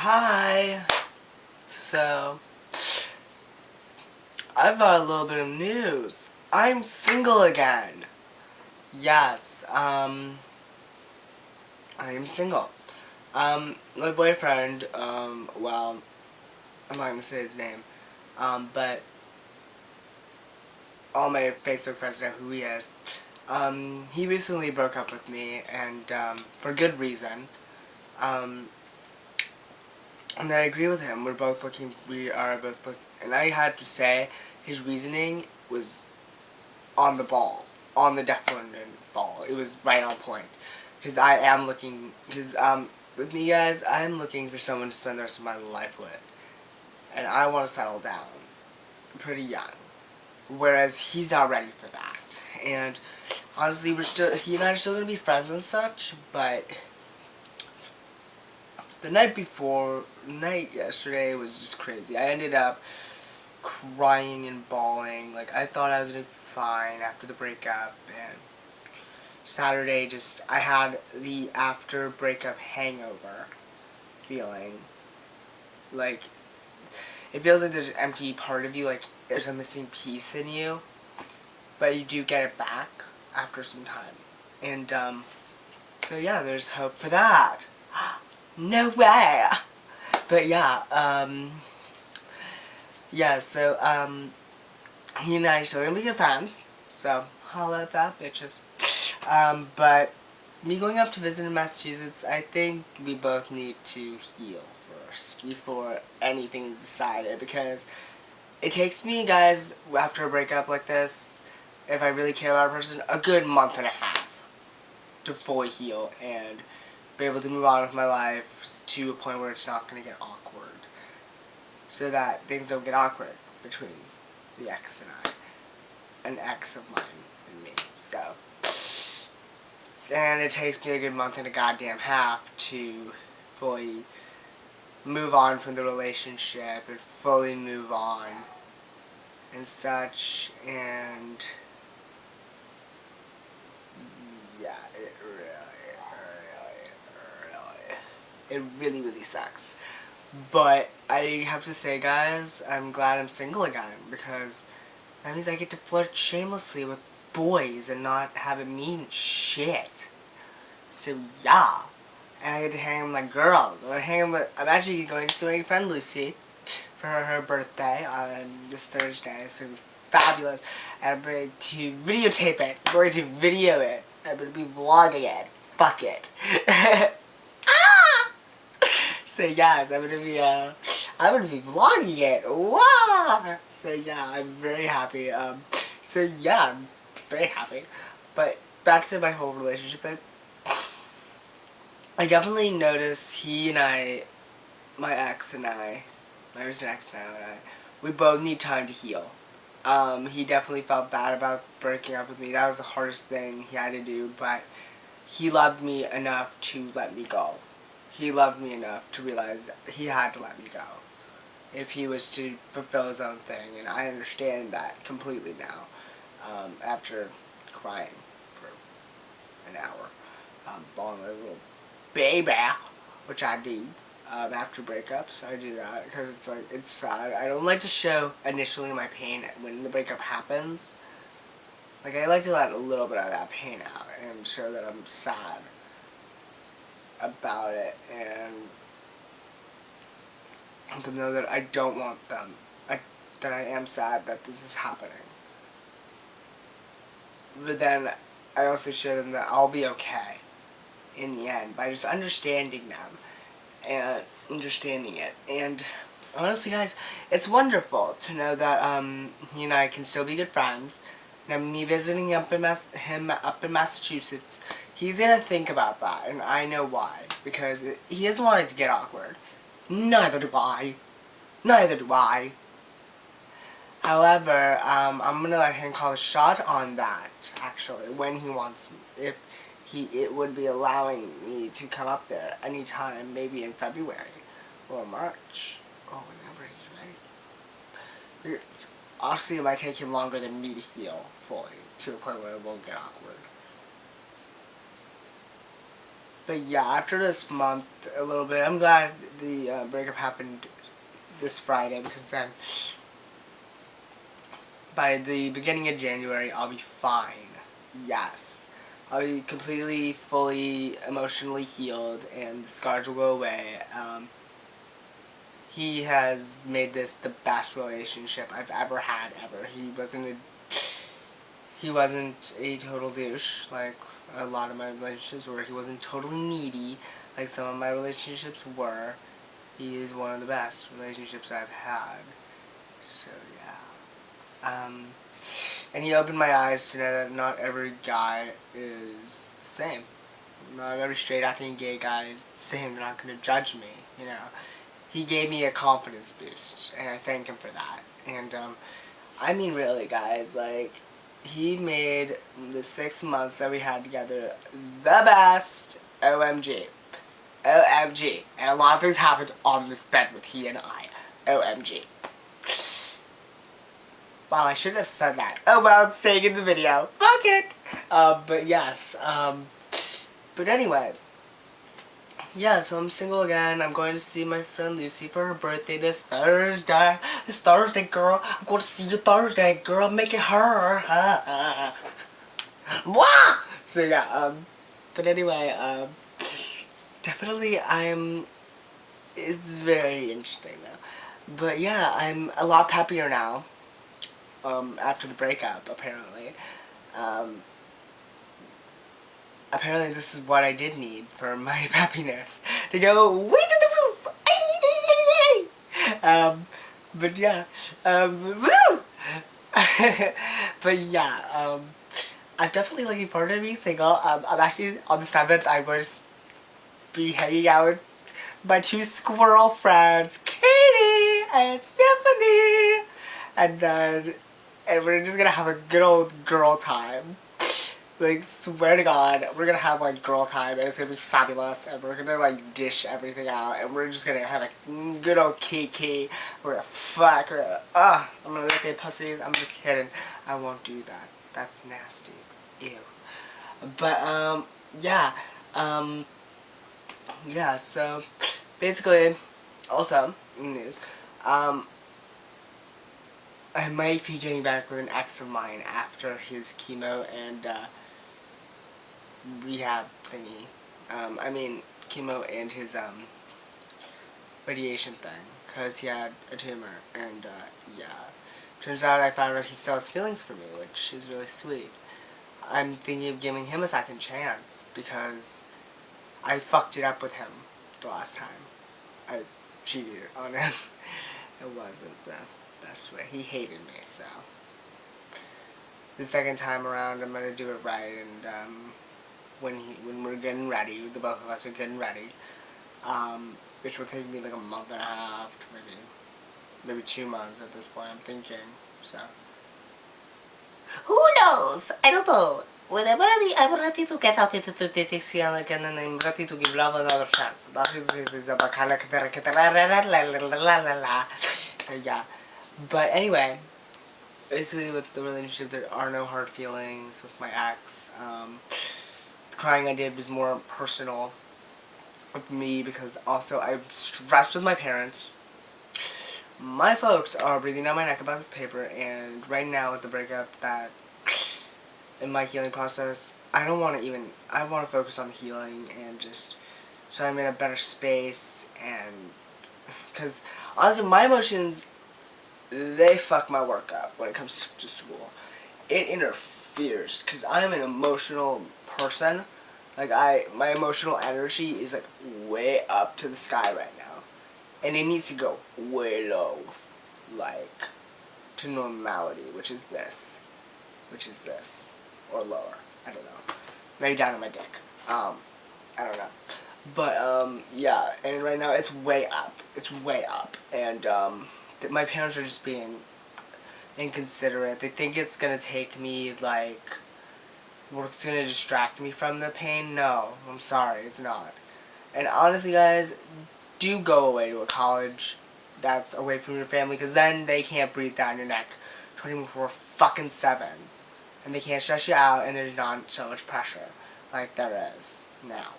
Hi. So, I've got a little bit of news. I'm single again. Yes, I am single. My boyfriend, well, I'm not gonna say his name, but all my Facebook friends know who he is. He recently broke up with me, and, for good reason. Um, and I agree with him. We are both looking, and I had to say, his reasoning was on the ball, on the definite ball. It was right on point. Because I am looking, with me guys, I'm looking for someone to spend the rest of my life with. And I want to settle down pretty young. Whereas he's not ready for that. And honestly, he and I are still going to be friends and such, but the night yesterday was just crazy. I ended up crying and bawling. Like, I thought I was going to be fine after the breakup, and Saturday I had the after breakup hangover feeling. Like, it feels like there's an empty part of you, like there's a missing piece in you, but you do get it back after some time. And, so yeah, there's hope for that. No way! But yeah, he and I are still gonna be good friends, so holla at that, bitches. But me going up to visit in Massachusetts, I think we both need to heal first before anything is decided, because it takes me, guys, after a breakup like this, if I really care about a person, a good month and a half to fully heal and be able to move on with my life to a point where it's not going to get awkward. So that things don't get awkward between the ex and I. An ex of mine and me. So, and it takes me a good month and a goddamn half to fully move on from the relationship and fully move on and such, and yeah, it really sucks. But I have to say, guys, I'm glad I'm single again, because that means I get to flirt shamelessly with boys and not have it mean shit. So yeah, and I get to hang with my girls. I'm actually going to see my friend Lucy for her birthday on this Thursday. It's going to be fabulous. And I'm going to videotape it. I'm going to video it. I'm going to be vlogging it. Fuck it. Ah! So yes, I'm gonna be vlogging it. Wow! So yeah, I'm very happy. So yeah, I'm very happy. But back to my whole relationship thing. I definitely noticed my ex and I, there's an ex now, and we both need time to heal. He definitely felt bad about breaking up with me. That was the hardest thing he had to do, but he loved me enough to let me go. He loved me enough to realize that he had to let me go if he was to fulfill his own thing, and I understand that completely now, after crying for an hour, bawling my little baby, which I do, after breakups. I do that because it's sad. I don't like to show initially my pain when the breakup happens. Like, I like to let a little bit of that pain out and show that I'm sad about it, and let them know that I don't want them, that I am sad that this is happening. But then I also show them that I'll be okay in the end by just understanding them and understanding it. And honestly, guys, it's wonderful to know that he and I can still be good friends. Now, me visiting him up in Massachusetts, he's gonna think about that, and I know why. Because he doesn't want it to get awkward. Neither do I. Neither do I. However, I'm gonna let him call a shot on that, actually, when he wants me. If it would be allowing me to come up there anytime, maybe in February or March, or whenever he's ready. Honestly, it might take him longer than me to heal fully, to a point where it won't get awkward. But yeah, after this month, a little bit, I'm glad the breakup happened this Friday, because then by the beginning of January, I'll be fine. Yes. I'll be completely, fully, emotionally healed, and the scars will go away. He has made this the best relationship I've ever had, ever. He wasn't a total douche, like a lot of my relationships were. He wasn't totally needy, like some of my relationships were. He is one of the best relationships I've had. So, yeah. And he opened my eyes to know that not every guy is the same. Not every straight acting gay guy is the same. They're not going to judge me, you know. He gave me a confidence boost, and I thank him for that. And, I mean, really, guys, like, he made the 6 months that we had together the best. OMG. OMG. And a lot of things happened on this bed with he and I. OMG. Wow, I should have said that. Oh well, it's staying in the video. Fuck it! But yes, but anyway. Yeah, so I'm single again. I'm going to see my friend Lucy for her birthday this Thursday. This Thursday, girl. I'm going to see you Thursday, girl. Make it her. Wah! So yeah, but anyway, definitely it's very interesting though. But yeah, I'm a lot happier now. After the breakup, apparently. Apparently this is what I did need for my happiness. To go way to the roof! But yeah, woo! But yeah, I'm definitely looking forward to being single. I'm actually, on the 7th, I'm going to be hanging out with my 2 squirrel friends, Katie and Stephanie! And we're just gonna have a good old girl time. Like, swear to God, we're gonna have, like, girl time, and it's gonna be fabulous, and we're gonna, like, dish everything out, and we're just gonna have a good old kiki. We're gonna fuck, I'm gonna say pussies. I'm just kidding. I won't do that. That's nasty. Ew. But, yeah. Yeah, so, basically, also, news, I might be getting back with an ex of mine after his chemo and, rehab thingy. I mean, chemo and his, radiation thing. Because he had a tumor. And, yeah. Turns out I found out he still has feelings for me, which is really sweet. I'm thinking of giving him a second chance. Because I fucked it up with him the last time. I cheated on him. It wasn't the best way. He hated me, so. The second time around, I'm gonna do it right, and, when we're getting ready, the both of us are getting ready, which will take me like a month and a half, to maybe 2 months at this point, I'm thinking, so. Who knows? I don't know. Whenever I'm ready to get out into the dating scene again, and I'm ready to give love another chance. That is so yeah. But anyway, basically with the relationship, there are no hard feelings with my ex. The crying I did was more personal with me, because also I'm stressed with my parents. My folks are breathing down my neck about this paper, and right now with the breakup, that in my healing process, I want to focus on the healing, and just so I'm in a better space, and because honestly my emotions, they fuck my work up when it comes to school. It interferes, because I'm an emotional person. Like, my emotional energy is like way up to the sky right now, and it needs to go way low, like to normality, which is this, or lower. I don't know. Maybe down to my dick. I don't know. But yeah, and right now it's way up. It's way up, and my parents are just being inconsiderate. They think it's gonna take me, like, it's gonna distract me from the pain. No, I'm sorry, it's not. And honestly, guys, do go away to a college that's away from your family, because then they can't breathe down your neck 24/7, and they can't stress you out, and there's not so much pressure like there is now.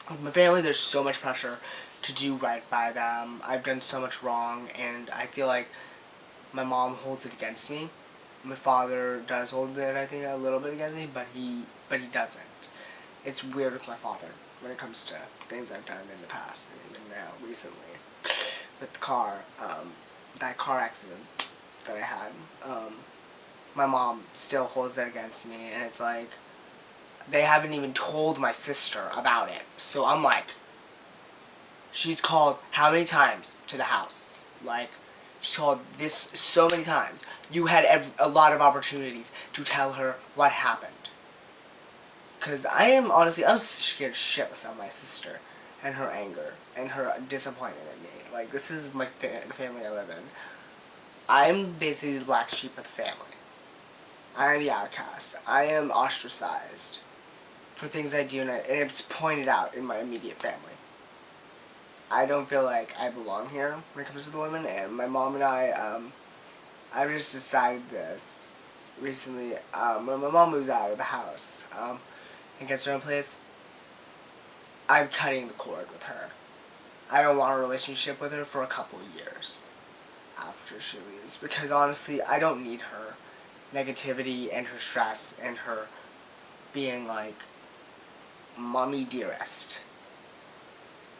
With my family, there's so much pressure to do right by them. I've done so much wrong, and I feel like my mom holds it against me. My father does hold it, I think, a little bit against me, but he doesn't. It's weird with my father when it comes to things I've done in the past and even now recently. With the car, that car accident that I had, my mom still holds that against me, and it's like, they haven't even told my sister about it. So I'm like, she's called how many times to the house? Like, she's called this so many times. You had a lot of opportunities to tell her what happened. Because I am, honestly, I'm scared shitless of my sister and her anger and her disappointment in me. Like, this is my family I live in. I'm basically the black sheep of the family. I am the outcast. I am ostracized for things I do, and it's pointed out in my immediate family. I don't feel like I belong here when it comes to the women, and my mom and I just decided this recently, when my mom moves out of the house, and gets her own place, I'm cutting the cord with her. I don't want a relationship with her for a couple of years after she leaves, because honestly, I don't need her negativity and her stress and her being like mommy dearest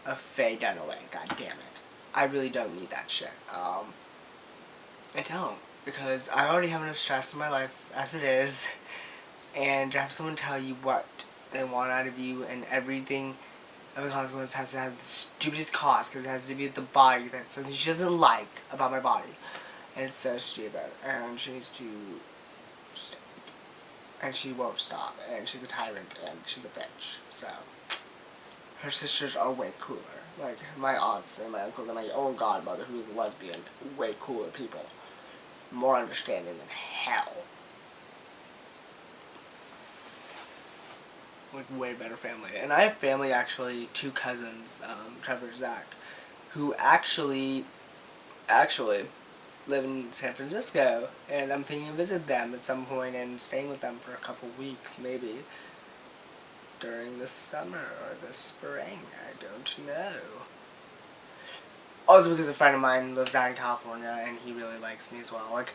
of Faye Dunaway. God damn it, I really don't need that shit. I don't, because I already have enough stress in my life as it is, and to have someone tell you what they want out of you and everything, every consequence has to have the stupidest cause, because it has to be with the body, that's something she doesn't like about my body, and it's so stupid, and she needs to stop, and she won't stop, and she's a tyrant, and she's a bitch, so, her sisters are way cooler, like, my aunts and my uncle and my own godmother, who is a lesbian, way cooler people, more understanding than hell. Like, way better family. And I have family, actually, 2 cousins, Trevor and Zach, who actually live in San Francisco, and I'm thinking of visit them at some point and staying with them for a couple weeks, maybe, during the summer or the spring, I don't know. Also because a friend of mine lives out in California, and he really likes me as well. Like,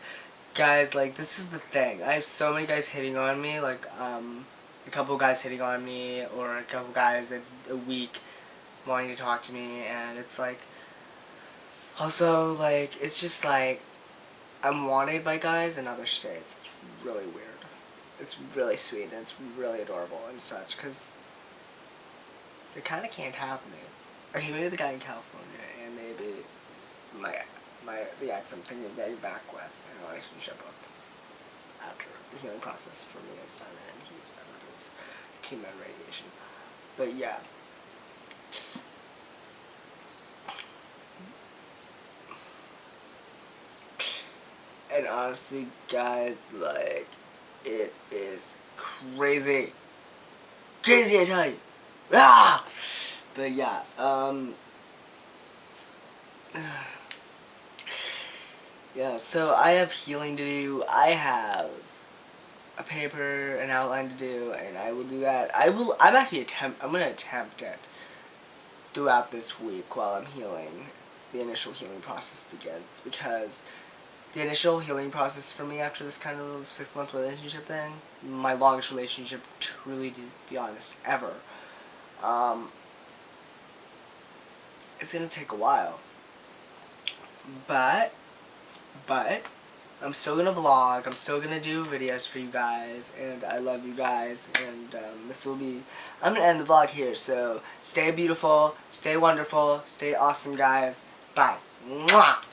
guys, like, this is the thing, I have so many guys hitting on me, like, a couple guys hitting on me, or a couple guys a week wanting to talk to me, and it's like, also, like, it's just like, I'm wanted by guys in other states. It's really weird. It's really sweet, and it's really adorable and such, because they kind of can't have me. Okay, maybe the guy in California, and maybe the ex I'm thinking of getting back with in a relationship with after the healing process for me is done, and he's done with his chemo and radiation. But yeah. And honestly, guys, like, it is crazy. Crazy, I tell you. Ah! But yeah, yeah, so I have healing to do. I have a paper, an outline to do, and I will do that. I'm gonna attempt it throughout this week while I'm healing. The initial healing process begins, because the initial healing process for me after this kind of 6-month relationship thing, my longest relationship, truly, to be honest, ever, it's gonna take a while. But, I'm still gonna vlog, I'm still gonna do videos for you guys, and I love you guys, and I'm gonna end the vlog here, so stay beautiful, stay wonderful, stay awesome, guys. Bye. Mwah!